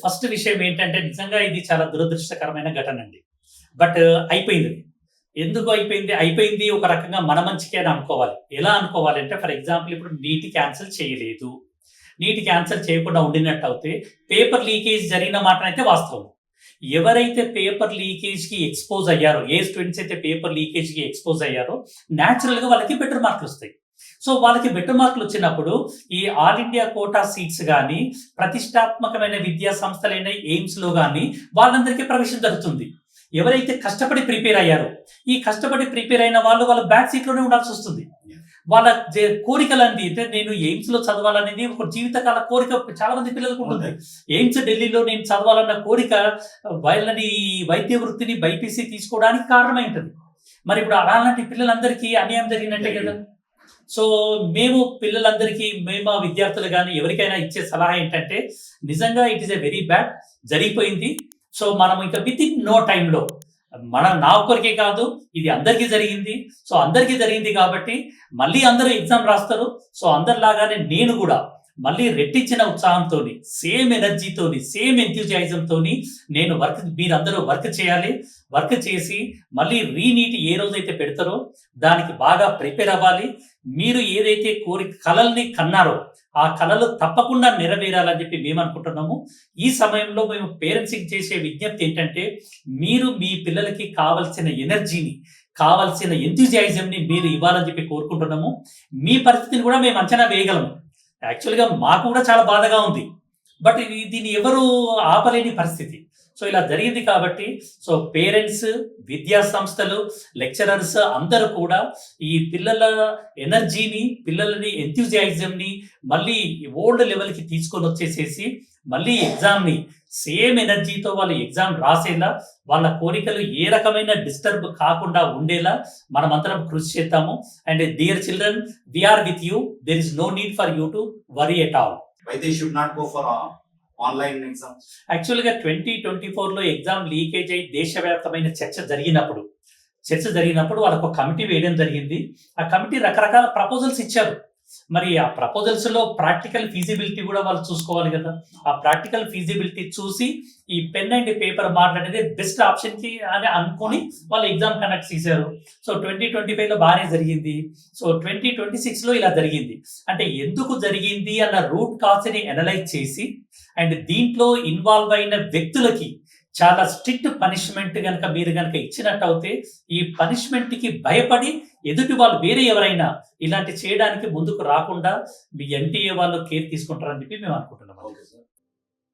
First విషయం ఏంటంటే నిజంగా ఇది చాలా దురదృష్టకరమైన ఘటన అండి. బట్ అయిపోయింది. ఎందుకు అయిపోయింది? అయిపోయింది ఒక రకంగా మన మంచికే అని అనుకోవాలి. ఎలా అనుకోవాలంటే ఫర్ ఎగ్జాంపుల్ ఇప్పుడు నీట్ క్యాన్సిల్ చేయలేదు. నీట్ క్యాన్సిల్ చేయకుండా ఉండినట్టయితే పేపర్ లీకేజ్ జరిగిన మాటనైతే వాస్తవం. ఎవరైతే పేపర్ లీకేజ్‌కి ఎక్స్‌పోజ్ అయ్యారో, ఏ స్టూడెంట్స్ అయితే పేపర్ లీకేజ్‌కి ఎక్స్‌పోజ్ అయ్యారో న్యాచురల్‌గా వాళ్ళకి బెటర్ మార్కులొస్తాయి. సో, వాళ్ళకి బెటర్ మార్కులొచ్చినప్పుడు ఈ ఆల్ ఇండియా కోటా సీట్స్ గాని, ప్రతిష్టాత్మకమైన విద్యా సంస్థలైన ఎయిమ్స్‌లో గాని వాళ్ళందరికీ ప్రవేశం జరుగుతుంది. ఎవరైతే కష్టపడి ప్రిపేర్ అయ్యారో, ఈ కష్టపడి ప్రిపేర్ అయిన వాళ్ళు వాళ్ళ బ్యాక్ సీట్‌లోనే ఉండాల్సొస్తుంది. వాళ్ళ కోరికలండి అంటే నేను ఎయిమ్స్‌లో చదవాలనేది ఒక జీవితకాల కోరిక చాలా మంది పిల్లలకు ఉంటుంది. ఎయిమ్స్ ఢిల్లీలో నేను చదవాలన్న కోరిక వాళ్ళని వైద్య వృత్తిని బైపీసీ తీసుకోవడానికి కారణమై ఉంటది. మరి ఇప్పుడు అలాంటి పిల్లలందరికీ అన్యాయం జరిగినట్టే కదా! సో, మేము ఆ విద్యార్థులు గాని ఎవరికైనా ఇచ్చే సలహా ఏంటంటే నిజంగా it is a very bad జరిగిపోయింది. సో, మనం ఇంకా వితిన్ నో టైమ్‌లో నా ఒక్కరికే కాదు, ఇది అందరికీ జరిగింది. సో, అందరికీ జరిగింది కాబట్టి మళ్ళీ అందరూ ఎగ్జామ్ రాస్తారు. సో, అందరిలాగానే నేను గూడా మళ్ళీ రెట్టించిన ఉత్సాహంతోని, సేమ్ ఎనర్జీతోని, సేమ్ ఎంథూసియాజంతోని మీరందరూ వర్క్ చేయాలి. వర్క్ చేసి మళ్ళీ రీనీట్ ఏ రోజైతే పెడతారో దానికి బాగా ప్రిపేర్ అవ్వాలి. మీరు ఏదైతే కలల్ని కన్నారో ఆ కలలు తప్పకుండా నెరవేరాలని చెప్పి మేమనుకుంటున్నాము. ఈ సమయంలో మేము పేరెంట్స్‌కి చేసే విజ్ఞప్తి ఏంటంటే, మీరు మీ పిల్లలకి కావాల్సిన ఎనర్జీని, కావాల్సిన ఎంథూసియాజంని మీరు ఇవ్వాలని చెప్పి కోరుకుంటున్నాము. మీ పరిస్థితిని కూడా మేము అంచనా వేయగలము. యాక్చువల్‌గా మాకు కూడా చాలా బాధగా ఉంది. బట్ దీన్ని ఎవరు ఆపలేని పరిస్థితి. సో, ఇలా జరిగింది కాబట్టి సో, పేరెంట్స్, విద్యా సంస్థలు, లెక్చరర్స్ అందరూ కూడా ఈ పిల్లల ఎనర్జీని, పిల్లలని ఎంథూసియాజంని మళ్ళీ ఓల్డ్ లెవెల్‌కి తీసుకొనొచ్చేసేసి మళ్ళీ ఎగ్జామ్‌ని సేమ్ ఎనర్జీతో వాళ్ళు ఎగ్జామ్ రాసేలా, వాళ్ళ కోరికలు ఏ రకమైన డిస్టర్బ్ కాకుండా ఉండేలా మనమందరం కృషి చేద్దాము. And dear children, we are with you. There is no need for you to worry at all. Why they should not go for online exams? యాక్చువల్‌గా 2024లో ఎగ్జామ్ లీకేజ్ అయ్యి దేశవ్యాప్తమైన చర్చ జరిగినప్పుడు వాళ్ళకు ఒక కమిటీ వేయడం జరిగింది. ఆ కమిటీ రకరకాల ప్రపోజల్స్ ఇచ్చారు. మరి ఆ ప్రపోజల్స్‌లో ప్రాక్టికల్ ఫీజిబిలిటీ కూడా వాళ్ళు చూసుకోవాలి కదా! ఆ ప్రాక్టికల్ ఫీజిబిలిటీ చూసి ఈ పెన్ అండ్ పేపర్ మోడల్ అనేది బెస్ట్ ఆప్షన్‌కి అని అనుకోని వాళ్ళు ఎగ్జామ్ కండక్ట్ చేశారు. సో, 2025లో బానే జరిగింది. సో, 2026లో ఇలా జరిగింది. అంటే ఎందుకు జరిగింది అన్న రూట్ కాజ్‌ని అనలైజ్ చేసి అండ్ దీంట్లో ఇన్వాల్వ్ అయిన వ్యక్తులకి చాలా స్ట్రిక్ట్ పనిష్మెంట్ మీరు గనక ఇచ్చినట్టయితే ఈ పనిష్మెంట్‌కి భయపడి ఎదుటి వాళ్ళు వేరే ఎవరైనా ఇలాంటి చేయడానికి ముందుకు రాకుండా మీ ఎన్‌టీఏ వాళ్ళు కేర్ తీసుకుంటారని చెప్పి మేము అనుకుంటున్నాం.